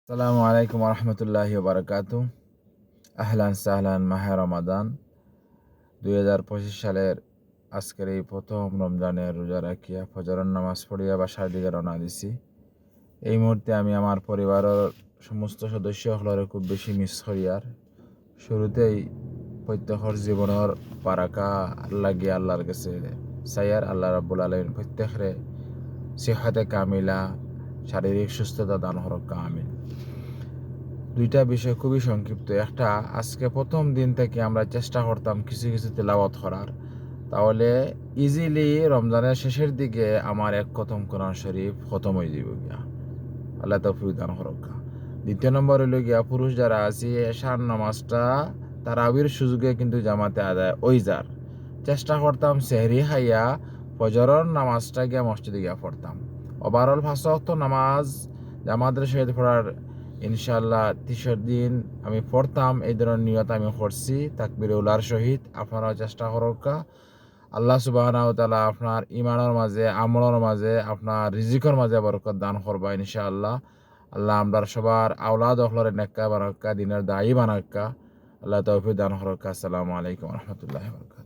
আসসালামু আলাইকুম রহমতুল্লাহি বারাকাতু। আহলান সাহলান মাহে রমাদান 2025 সালের আজকের এই প্রথম রমজানের রোজা রাখিয়া ফজরের নামাজ পড়িয়া বাসার দিকে রওনা দিছি। এই মুহূর্তে আমি আমার পরিবারের সমস্ত সদস্য হলরে খুব বেশি মিস করিয়ার শুরুতেই প্রত্যেকের জীবনের বারাকা লাগিয়ে আল্লাহর কাছে সাইয়ার আল্লাহ রাব্বুল আলামিন প্রত্যেকরে সিহাতে কামিলা শারীরিক সুস্থতা দান হরক্কা আমিন। দুইটা বিষয় খুবই সংক্ষিপ্ত। একটা, আজকে প্রথম দিন থেকে আমরা চেষ্টা করতাম কিছু কিছু তেলাওয়াত করার, তাহলে ইজিলি রমজানের শেষের দিকে আমার এক খতম কোরআন শরীফ খতম হয়ে যাব গিয়া। আল্লাহ তৌফিক দান করুক। দ্বিতীয় নম্বর হইল গিয়া, পুরুষ যারা আছে এশার নামাজটা তারাবির সুযোগে কিন্তু জামাতে আদায় ওই যার চেষ্টা করতাম সেহরি খাইয়া ফজরের নামাজটা গিয়া মসজিদে গিয়া পড়তাম। ওভারঅল 5 ওয়াক্ত নামাজ জামাতের সহিত পড়ার ইনশাআল্লাহ 30 দিন আমি পড়তাম। এই ধরনের নিয়ত আমি করছি তাকবীরে উলার সহিত। আপনারাও চেষ্টা করুকা। আল্লাহ সুবহানাহু ওয়া তাআলা আপনার ইমানের মাঝে, আমলের মাঝে, আপনার রিজিকের মাঝে বরকত দান করবা ইনশাআল্লাহ। আল্লাহ আমরার সবার আওলাদ অখলরে নেককা বানাক্কা, দিনের দায়ী বানাক্কা। আল্লাহ তৌফিক দান করুক। আসসালামু আলাইকুম রহমতুল্লাহি ওয়া বারাকাতুহু।